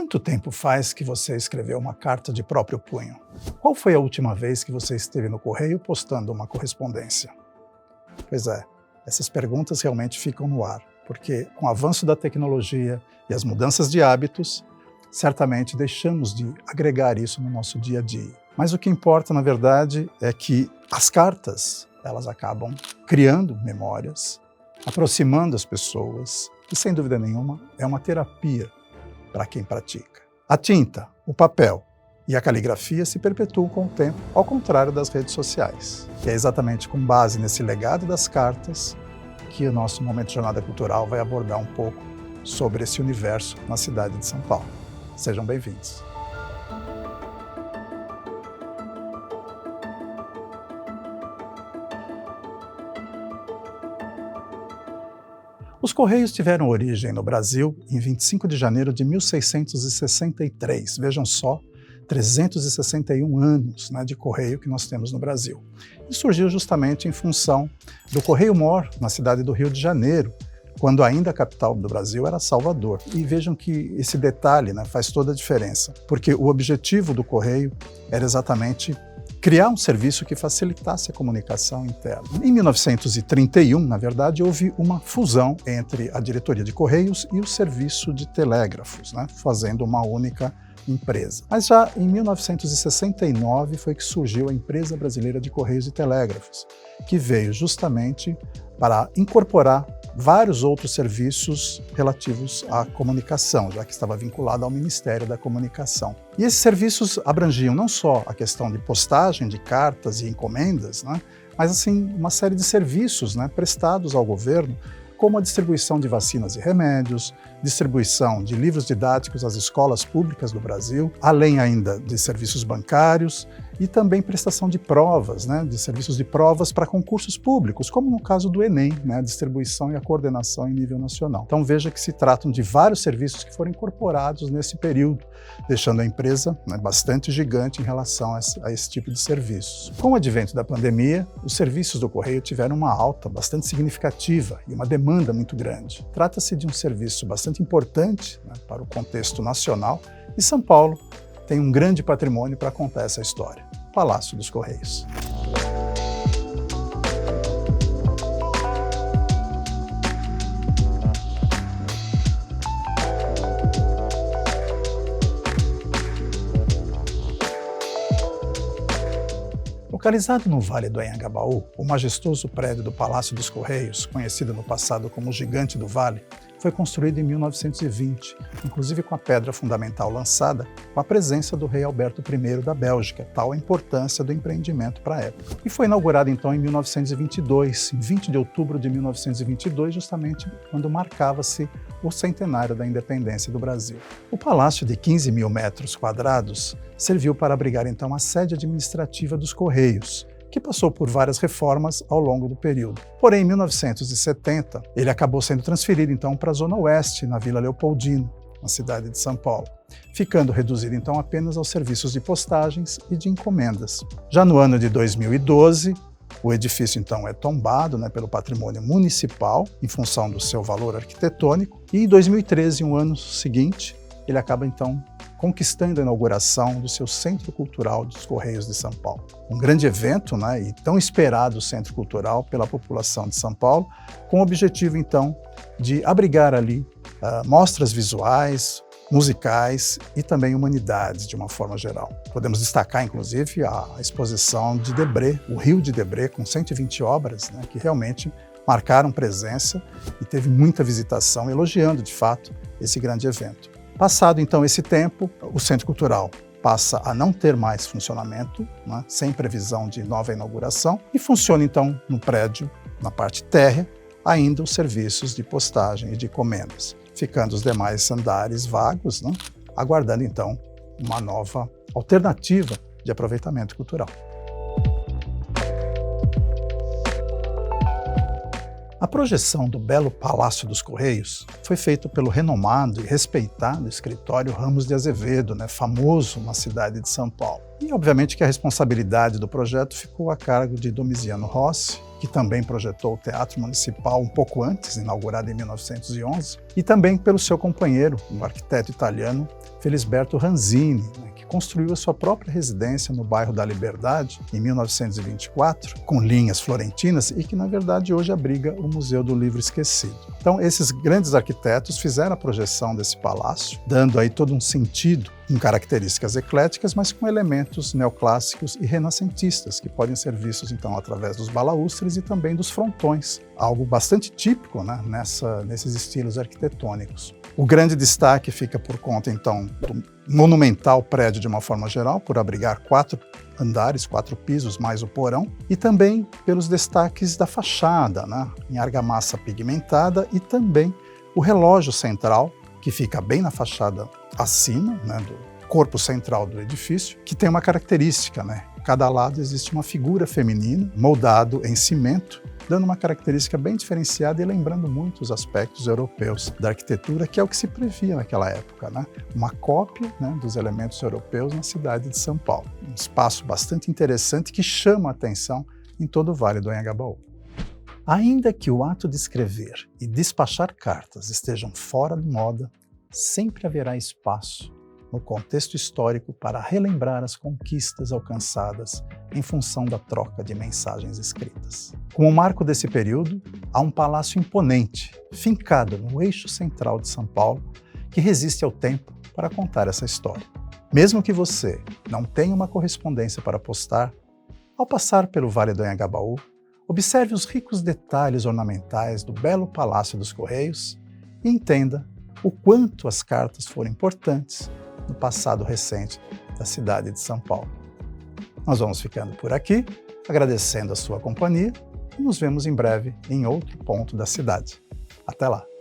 Quanto tempo faz que você escreveu uma carta de próprio punho? Qual foi a última vez que você esteve no correio postando uma correspondência? Pois é, essas perguntas realmente ficam no ar, porque com o avanço da tecnologia e as mudanças de hábitos, certamente deixamos de agregar isso no nosso dia a dia. Mas o que importa, na verdade, é que as cartas, elas acabam criando memórias, aproximando as pessoas e, sem dúvida nenhuma, é uma terapia para quem pratica. A tinta, o papel e a caligrafia se perpetuam com o tempo, ao contrário das redes sociais. E é exatamente com base nesse legado das cartas que o nosso Momento Jornada Cultural vai abordar um pouco sobre esse universo na cidade de São Paulo. Sejam bem-vindos. Os Correios tiveram origem no Brasil em 25 de janeiro de 1663. Vejam só, 361 anos de Correio que nós temos no Brasil. E surgiu justamente em função do Correio-Mor, na cidade do Rio de Janeiro, quando ainda a capital do Brasil era Salvador. E vejam que esse detalhe faz toda a diferença, porque o objetivo do Correio era exatamente criar um serviço que facilitasse a comunicação interna. Em 1931, na verdade, houve uma fusão entre a diretoria de Correios e o serviço de telégrafos, fazendo uma única empresa. Mas já em 1969 foi que surgiu a Empresa Brasileira de Correios e Telégrafos, que veio justamente para incorporar vários outros serviços relativos à comunicação, já que estava vinculado ao Ministério da Comunicação. E esses serviços abrangiam não só a questão de postagem de cartas e encomendas, mas assim uma série de serviços prestados ao governo, como a distribuição de vacinas e remédios, distribuição de livros didáticos às escolas públicas do Brasil, além ainda de serviços bancários e também prestação de provas, de serviços de provas para concursos públicos, como no caso do Enem, a distribuição e a coordenação em nível nacional. Então veja que se tratam de vários serviços que foram incorporados nesse período, deixando a empresa bastante gigante em relação a esse tipo de serviços. Com o advento da pandemia, os serviços do Correio tiveram uma alta bastante significativa e uma demanda muito grande. Trata-se de um serviço bastante importante para o contexto nacional e São Paulo tem um grande patrimônio para contar essa história: Palácio dos Correios. Localizado no Vale do Anhangabaú, o majestoso prédio do Palácio dos Correios, conhecido no passado como o Gigante do Vale, foi construído em 1920, inclusive com a pedra fundamental lançada com a presença do rei Alberto I da Bélgica, tal a importância do empreendimento para a época. E foi inaugurado então em 1922, em 20 de outubro de 1922, justamente quando marcava-se o centenário da independência do Brasil. O palácio de 15 mil metros quadrados serviu para abrigar então a sede administrativa dos Correios, que passou por várias reformas ao longo do período. Porém, em 1970, ele acabou sendo transferido então para a Zona Oeste, na Vila Leopoldina, na cidade de São Paulo, ficando reduzido então apenas aos serviços de postagens e de encomendas. Já no ano de 2012, o edifício então é tombado pelo patrimônio municipal, em função do seu valor arquitetônico, e em 2013, um ano seguinte, ele acaba então conquistando a inauguração do seu Centro Cultural dos Correios de São Paulo. Um grande evento e tão esperado Centro Cultural pela população de São Paulo, com o objetivo então de abrigar ali mostras visuais, musicais e também humanidades de uma forma geral. Podemos destacar inclusive a exposição de Debré, o Rio de Debré, com 120 obras que realmente marcaram presença e teve muita visitação, elogiando de fato esse grande evento. Passado então esse tempo, o Centro Cultural passa a não ter mais funcionamento, sem previsão de nova inauguração, e funciona então no prédio, na parte térrea, ainda os serviços de postagem e de encomendas, ficando os demais andares vagos, aguardando então uma nova alternativa de aproveitamento cultural. A projeção do belo Palácio dos Correios foi feita pelo renomado e respeitado escritório Ramos de Azevedo, famoso na cidade de São Paulo. E obviamente que a responsabilidade do projeto ficou a cargo de Domiziano Rossi, que também projetou o Teatro Municipal um pouco antes, inaugurado em 1911, e também pelo seu companheiro, o arquiteto italiano Felisberto Ranzini, que construiu a sua própria residência no bairro da Liberdade, em 1924, com linhas florentinas e que, na verdade, hoje abriga o Museu do Livro Esquecido. Então, esses grandes arquitetos fizeram a projeção desse palácio, dando aí todo um sentido com características ecléticas, mas com elementos neoclássicos e renascentistas, que podem ser vistos, então, através dos balaústres e também dos frontões, algo bastante típico, nesses estilos arquitetônicos. O grande destaque fica por conta, então, do monumental prédio de uma forma geral, por abrigar 4 andares, 4 pisos, mais o porão, e também pelos destaques da fachada, em argamassa pigmentada, e também o relógio central, que fica bem na fachada acima, do corpo central do edifício, que tem uma característica, Cada lado existe uma figura feminina, moldado em cimento, dando uma característica bem diferenciada e lembrando muito os aspectos europeus da arquitetura, que é o que se previa naquela época, Uma cópia dos elementos europeus na cidade de São Paulo. Um espaço bastante interessante que chama a atenção em todo o Vale do Anhangabaú. Ainda que o ato de escrever e despachar cartas estejam fora de moda, sempre haverá espaço no contexto histórico para relembrar as conquistas alcançadas em função da troca de mensagens escritas. Como marco desse período, há um palácio imponente, fincado no eixo central de São Paulo, que resiste ao tempo para contar essa história. Mesmo que você não tenha uma correspondência para postar, ao passar pelo Vale do Anhangabaú, observe os ricos detalhes ornamentais do belo Palácio dos Correios e entenda o quanto as cartas foram importantes no passado recente da cidade de São Paulo. Nós vamos ficando por aqui, agradecendo a sua companhia e nos vemos em breve em outro ponto da cidade. Até lá!